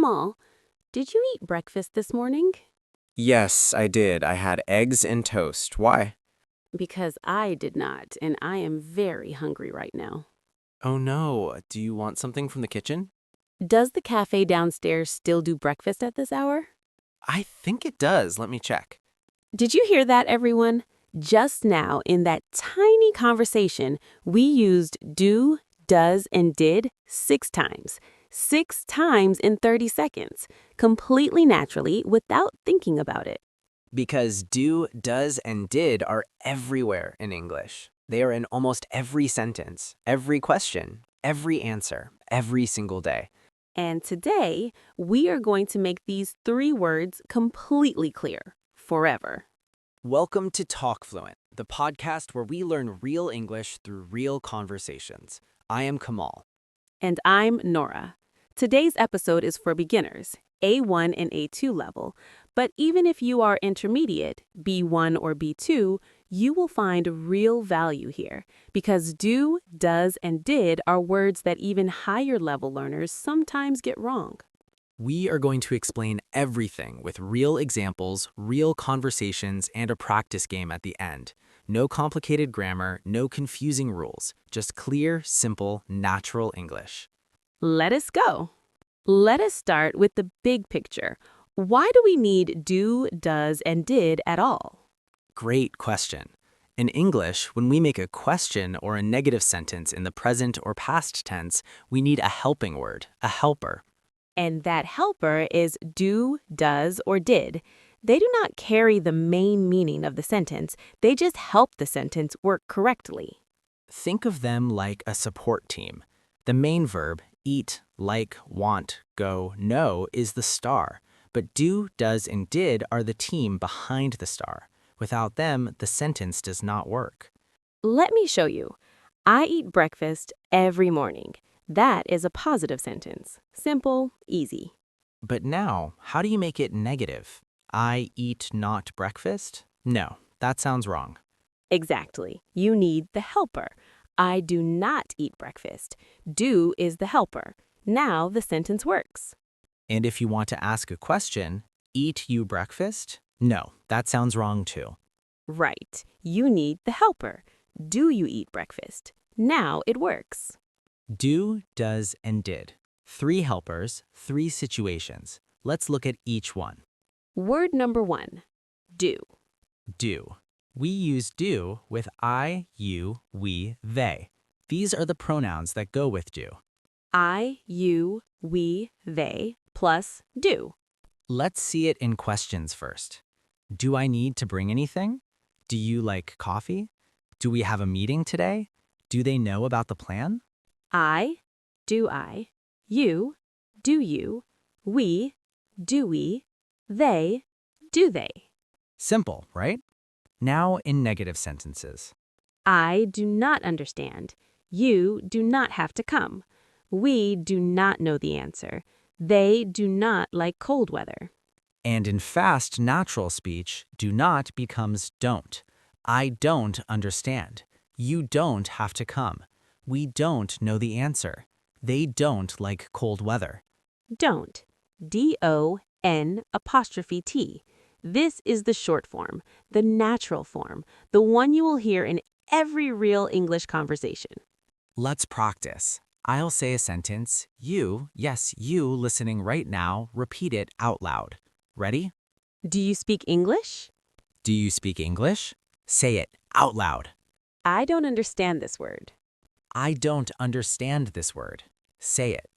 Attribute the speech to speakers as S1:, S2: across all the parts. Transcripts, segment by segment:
S1: Kamal, did you eat breakfast this morning?
S2: Yes, I did. I had eggs and toast. Why?
S1: Because I did not, and I am very hungry right now.
S2: Oh no, do you want something from the kitchen?
S1: Does the cafe downstairs still do breakfast at this hour?
S2: I think it does. Let me check.
S1: Did you hear that, everyone? Just now, in that tiny conversation, we used do, does, and did 6 times. 6 times in 30 seconds, completely naturally without thinking about it.
S2: Because do, does, and did are everywhere in English. They are in almost every sentence, every question, every answer, every single day.
S1: And today, we are going to make these 3 words completely clear, forever.
S2: Welcome to TalkFluent, the podcast where we learn real English through real conversations. I am Kamal.
S1: And I'm Nora. Today's episode is for beginners, A1 and A2 level, but even if you are intermediate, B1 or B2, you will find real value here because do, does, and did are words that even higher level learners sometimes get wrong.
S2: We are going to explain everything with real examples, real conversations, and a practice game at the end. No complicated grammar, no confusing rules, just clear, simple, natural English.
S1: Let us go. Let us start with the big picture. Why do we need do, does, and did at all?
S2: Great question. In English, when we make a question or a negative sentence in the present or past tense, we need a helping word, a helper.
S1: And that helper is do, does, or did. They do not carry the main meaning of the sentence, they just help the sentence work correctly.
S2: Think of them like a support team. The main verb, eat, like, want, go, know, is the star, but do, does, and did are the team behind the star. Without them, the sentence does not work.
S1: Let me show you. I eat breakfast every morning. That is a positive sentence. Simple, easy.
S2: But now, how do you make it negative? I eat not breakfast? No, that sounds wrong.
S1: Exactly. You need the helper. I do not eat breakfast. Do is the helper. Now the sentence works.
S2: And if you want to ask a question, eat you breakfast? No, that sounds wrong too.
S1: Right. You need the helper. Do you eat breakfast? Now it works.
S2: Do, does, and did. 3 helpers, 3 situations. Let's look at each one.
S1: Word number 1. Do.
S2: Do. We use do with I, you, we, they. These are the pronouns that go with do.
S1: I, you, we, they, plus do.
S2: Let's see it in questions first. Do I need to bring anything? Do you like coffee? Do we have a meeting today? Do they know about the plan?
S1: I, do I, you, do you, we, do we, they, do they.
S2: Simple, right? Now in negative sentences.
S1: I do not understand. You do not have to come. We do not know the answer. They do not like cold weather.
S2: And in fast natural speech, do not becomes don't. I don't understand. You don't have to come. We don't know the answer. They don't like cold weather.
S1: Don't. D-O-N''T. This is the short form, the natural form, the one you will hear in every real English conversation.
S2: Let's practice. I'll say a sentence. You, yes, you listening right now, repeat it out loud. Ready?
S1: Do you speak English?
S2: Do you speak English? Say it out loud.
S1: I don't understand this word.
S2: I don't understand this word. Say it.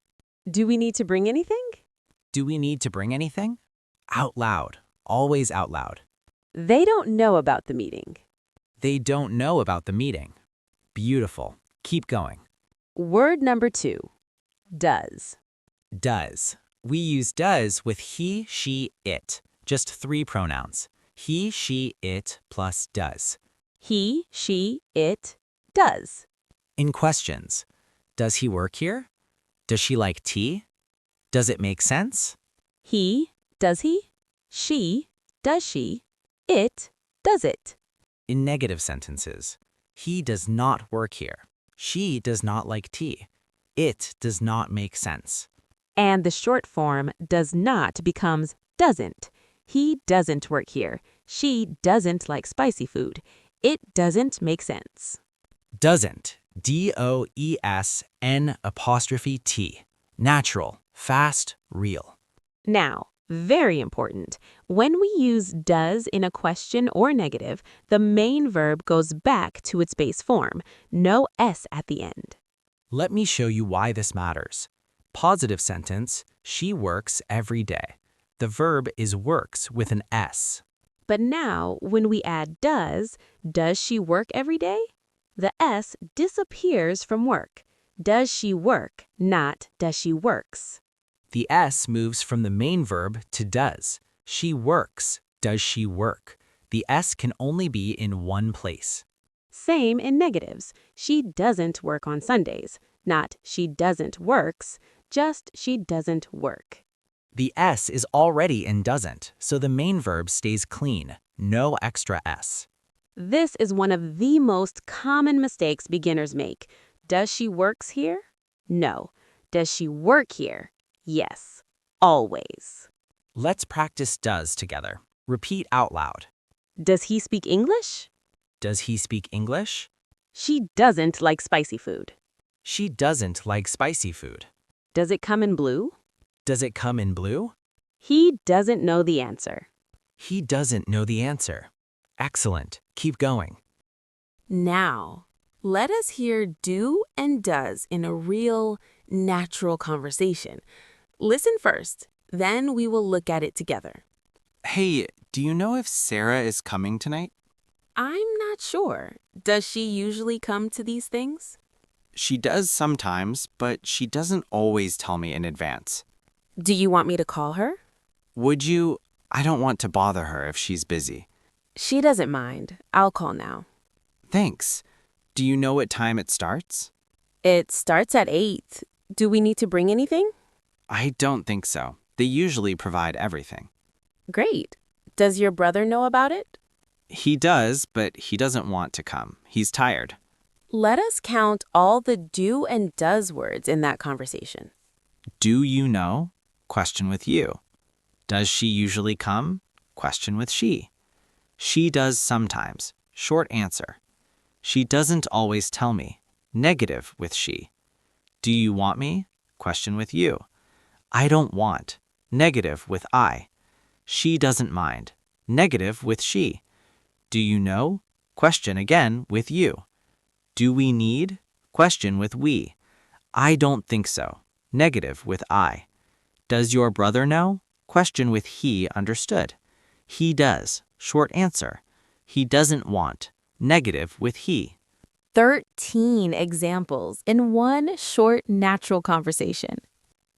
S1: Do we need to bring anything?
S2: Do we need to bring anything? Out loud. Always out loud.
S1: They don't know about the meeting.
S2: They don't know about the meeting. Beautiful. Keep going.
S1: Word number 2. Does.
S2: Does. We use does with he, she, it. Just 3 pronouns. He, she, it plus does.
S1: He, she, it, does.
S2: In questions, does he work here? Does she like tea? Does it make sense?
S1: He, does he? She, does she? It, does it.
S2: In negative sentences, he does not work here. She does not like tea. It does not make sense.
S1: And the short form does not becomes doesn't. He doesn't work here. She doesn't like spicy food. It doesn't make sense.
S2: Doesn't. DOESN''T. Natural, fast, real.
S1: Now, very important, when we use does in a question or negative, the main verb goes back to its base form, no S at the end.
S2: Let me show you why this matters. Positive sentence, she works every day. The verb is works with an S.
S1: But now, when we add does she work every day? The S disappears from work. Does she work, not does she works.
S2: The S moves from the main verb to does. She works. Does she work? The S can only be in one place.
S1: Same in negatives. She doesn't work on Sundays. Not she doesn't works, just she doesn't work.
S2: The S is already in doesn't, so the main verb stays clean. No extra S.
S1: This is one of the most common mistakes beginners make. Does she works here? No. Does she work here? Yes. Always.
S2: Let's practice does together. Repeat out loud.
S1: Does he speak English?
S2: Does he speak English?
S1: She doesn't like spicy food.
S2: She doesn't like spicy food.
S1: Does it come in blue?
S2: Does it come in blue?
S1: He doesn't know the answer.
S2: He doesn't know the answer. Excellent. Keep going.
S1: Now, let us hear do and does in a real, natural conversation. Listen first, then we will look at it together.
S3: Hey, do you know if Sarah is coming tonight?
S1: I'm not sure. Does she usually come to these things?
S3: She does sometimes, but she doesn't always tell me in advance.
S1: Do you want me to call her?
S3: Would you? I don't want to bother her if she's busy.
S1: She doesn't mind. I'll call now.
S3: Thanks. Do you know what time it starts?
S1: It starts at 8. Do we need to bring anything?
S3: I don't think so. They usually provide everything.
S1: Great. Does your brother know about it?
S3: He does, but he doesn't want to come. He's tired.
S1: Let us count all the do and does words in that conversation.
S3: Do you know? Question with you. Does she usually come? Question with she. She does sometimes. Short answer. She doesn't always tell me. Negative with she. Do you want me? Question with you. I don't want. Negative with I. She doesn't mind. Negative with she. Do you know? Question again with you. Do we need? Question with we. I don't think so. Negative with I. Does your brother know? Question with he understood. He does. Short answer. He doesn't want. Negative with he.
S1: 13 examples in one short, natural conversation.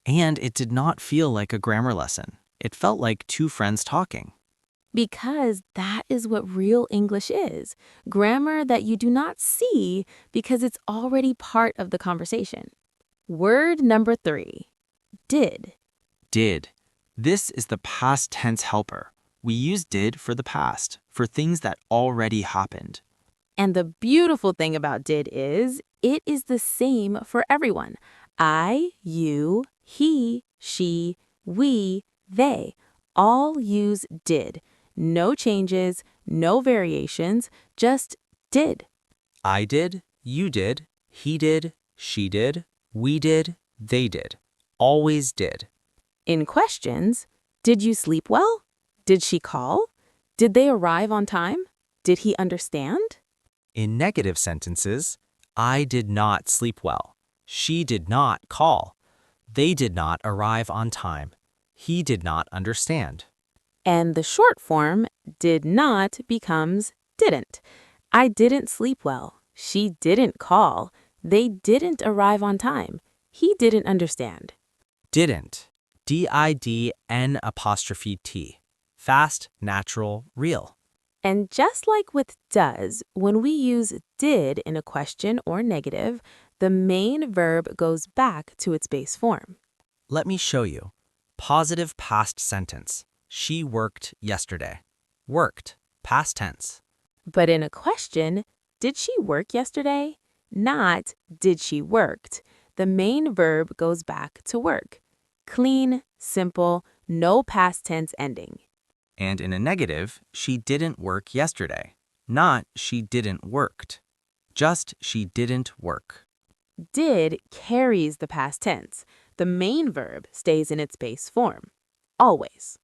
S3: And it did not feel like a grammar lesson. It felt like two friends talking.
S1: Because that is what real English is. Grammar that you do not see because it's already part of the conversation. Word number 3. Did.
S3: Did. This is the past tense helper. We use did for the past, for things that already happened.
S1: And the beautiful thing about did is it is the same for everyone. I, you, he, she, we, they all use did. No changes, no variations, just did.
S2: I did, you did, he did, she did, we did, they did. Always did.
S1: In questions, did you sleep well? Did she call? Did they arrive on time? Did he understand?
S2: In negative sentences, I did not sleep well. She did not call. They did not arrive on time. He did not understand.
S1: And the short form, did not, becomes didn't. I didn't sleep well. She didn't call. They didn't arrive on time. He didn't understand.
S2: Didn't. DIDN'T. Fast, natural, real.
S1: And just like with does, when we use did in a question or negative, the main verb goes back to its base form.
S2: Let me show you. Positive past sentence. She worked yesterday. Worked. Past tense.
S1: But in a question, did she work yesterday? Not did she worked. The main verb goes back to work. Clean, simple, no past tense ending.
S3: And in a negative, she didn't work yesterday. Not she didn't worked. Just she didn't work.
S1: Did carries the past tense. The main verb stays in its base form. Always.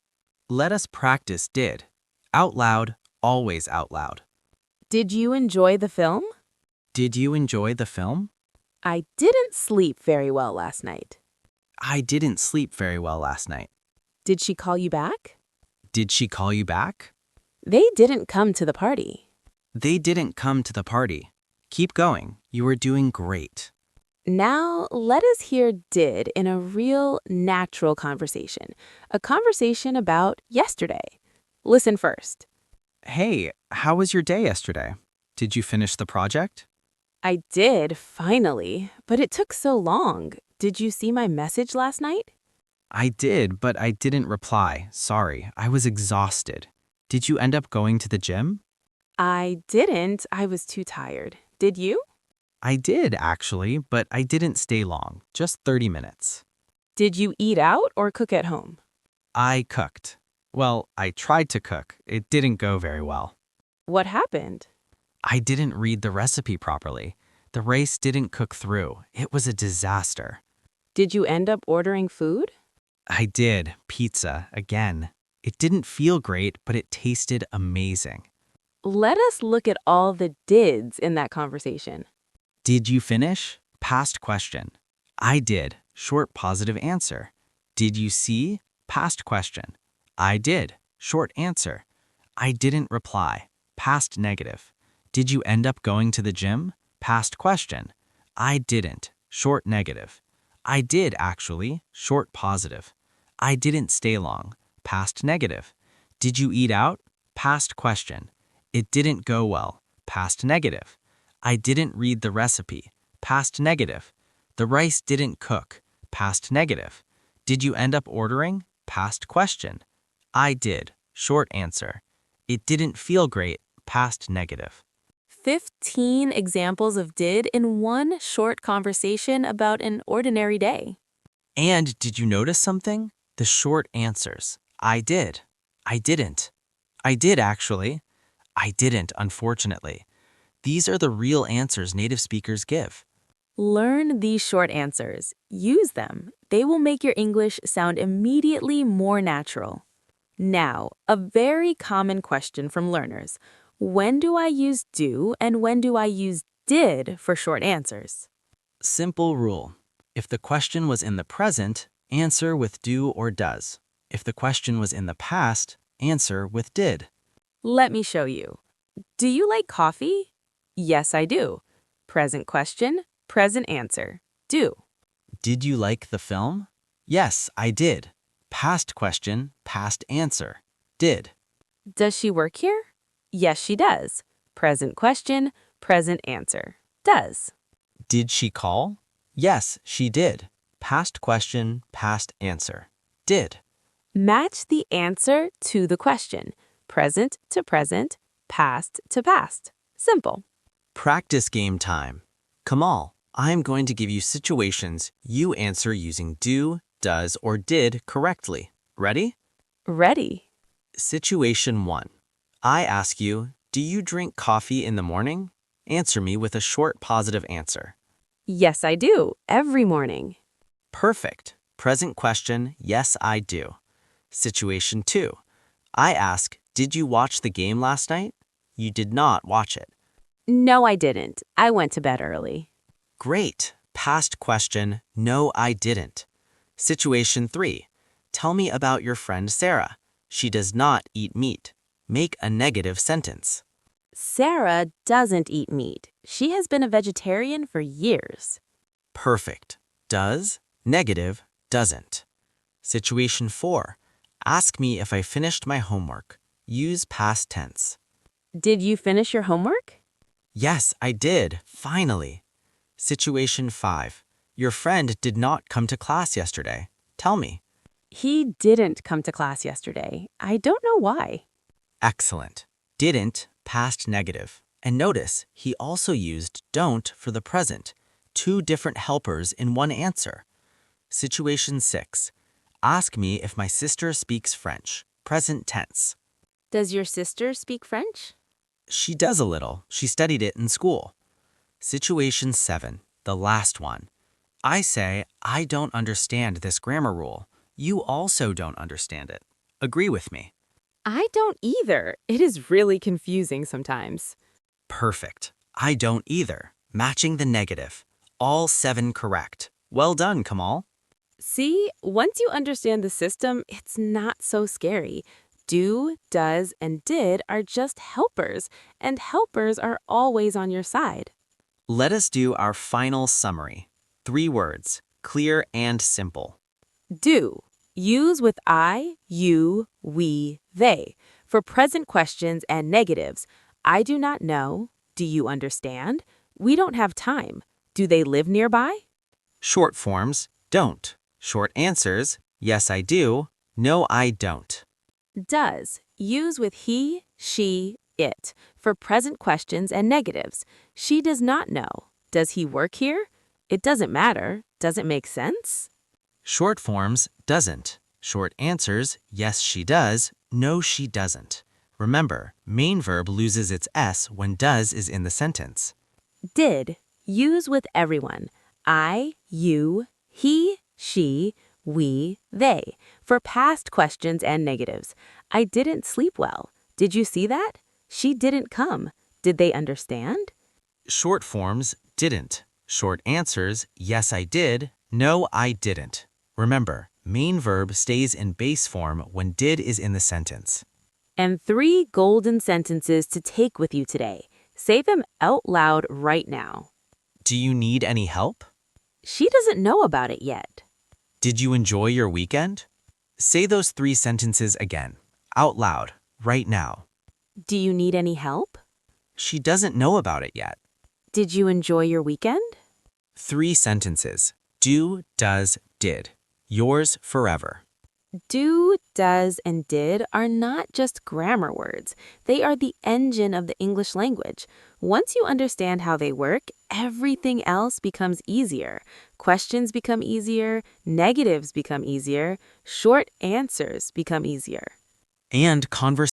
S3: Let us practice did. Out loud, always out loud.
S1: Did you enjoy the film?
S3: Did you enjoy the film?
S1: I didn't sleep very well last night.
S3: I didn't sleep very well last night.
S1: Did she call you back?
S3: Did she call you back?
S1: They didn't come to the party.
S3: They didn't come to the party. Keep going. You are doing great.
S1: Now, let us hear did in a real, natural conversation. A conversation about yesterday. Listen first.
S3: Hey, how was your day yesterday? Did you finish the project?
S1: I did, finally, but it took so long. Did you see my message last night?
S3: I did, but I didn't reply. Sorry, I was exhausted. Did you end up going to the gym?
S1: I didn't. I was too tired. Did you?
S3: I did, actually, but I didn't stay long, just 30 minutes.
S1: Did you eat out or cook at home?
S3: I cooked. Well, I tried to cook. It didn't go very well.
S1: What happened?
S3: I didn't read the recipe properly. The rice didn't cook through. It was a disaster.
S1: Did you end up ordering food?
S3: I did, pizza, again. It didn't feel great, but it tasted amazing.
S1: Let us look at all the dids in that conversation.
S3: Did you finish? Past question. I did. Short positive answer. Did you see? Past question. I did. Short answer. I didn't reply. Past negative. Did you end up going to the gym? Past question. I didn't. Short negative. I did actually. Short positive. I didn't stay long. Past negative. Did you eat out? Past question. It didn't go well. Past negative. I didn't read the recipe. Past negative. The rice didn't cook. Past negative. Did you end up ordering? Past question. I did. Short answer. It didn't feel great. Past negative.
S1: 15 examples of did in one short conversation about an ordinary day.
S3: And did you notice something? The short answers. I did. I didn't. I did actually. I didn't, unfortunately. These are the real answers native speakers give.
S1: Learn these short answers. Use them. They will make your English sound immediately more natural. Now, a very common question from learners. When do I use do and when do I use did for short answers?
S3: Simple rule. If the question was in the present, answer with do or does. If the question was in the past, answer with did.
S1: Let me show you. Do you like coffee? Yes, I do. Present question, present answer. Do.
S3: Did you like the film? Yes, I did. Past question, past answer. Did.
S1: Does she work here? Yes, she does. Present question, present answer. Does.
S3: Did she call? Yes, she did. Past question, past answer. Did.
S1: Match the answer to the question. Present to present, past to past. Simple.
S3: Practice game time. Kamal, I'm going to give you situations you answer using do, does, or did correctly. Ready?
S1: Ready.
S3: Situation 1. I ask you, do you drink coffee in the morning? Answer me with a short positive answer.
S1: Yes, I do. Every morning.
S3: Perfect. Present question, yes, I do. Situation 2. I ask, did you watch the game last night? You did not watch it.
S1: No, I didn't. I went to bed early.
S3: Great. Past question, no, I didn't. Situation 3. Tell me about your friend Sarah. She does not eat meat. Make a negative sentence.
S1: Sarah doesn't eat meat. She has been a vegetarian for years.
S3: Perfect. Does, negative, doesn't. Situation 4. Ask me if I finished my homework. Use past tense.
S1: Did you finish your homework?
S3: Yes, I did. Finally. Situation 5. Your friend did not come to class yesterday. Tell me.
S1: He didn't come to class yesterday. I don't know why.
S3: Excellent. Didn't, past negative. And notice, he also used don't for the present. 2 different helpers in one answer. Situation 6.
S2: Ask me if my sister speaks French. Present tense.
S1: Does your sister speak French?
S2: She does a little. She studied it in school. Situation 7, the last one. I say, I don't understand this grammar rule. You also don't understand it. Agree with me.
S1: I don't either. It is really confusing sometimes.
S2: Perfect. I don't either. Matching the negative. All 7 correct. Well done, Kamal.
S1: See, once you understand the system, it's not so scary. Do, does, and did are just helpers, and helpers are always on your side.
S2: Let us do our final summary. 3 words, clear and simple.
S1: Do. Use with I, you, we, they. For present questions and negatives, I do not know. Do you understand? We don't have time. Do they live nearby?
S2: Short forms, don't. Short answers, yes I do, no I don't.
S1: Does. Use with he, she, it. For present questions and negatives. She does not know. Does he work here? It doesn't matter. Does it make sense?
S2: Short forms, doesn't. Short answers, yes she does, no she doesn't. Remember, main verb loses its S when does is in the sentence.
S1: Did. Use with everyone. I, you, he, she, we, they. For past questions and negatives. I didn't sleep well. Did you see that? She didn't come. Did they understand?
S2: Short forms, didn't. Short answers, yes I did, no I didn't. Remember, main verb stays in base form when did is in the sentence.
S1: And 3 golden sentences to take with you today. Say them out loud right now.
S2: Do you need any help?
S1: She doesn't know about it yet.
S2: Did you enjoy your weekend? Say those 3 sentences again, out loud, right now.
S1: Do you need any help?
S2: She doesn't know about it yet.
S1: Did you enjoy your weekend?
S2: 3 sentences, do, does, did. Yours forever.
S1: Do, does, and did are not just grammar words. They are the engine of the English language. Once you understand how they work, everything else becomes easier. Questions become easier, negatives become easier, short answers become easier.
S2: And conversations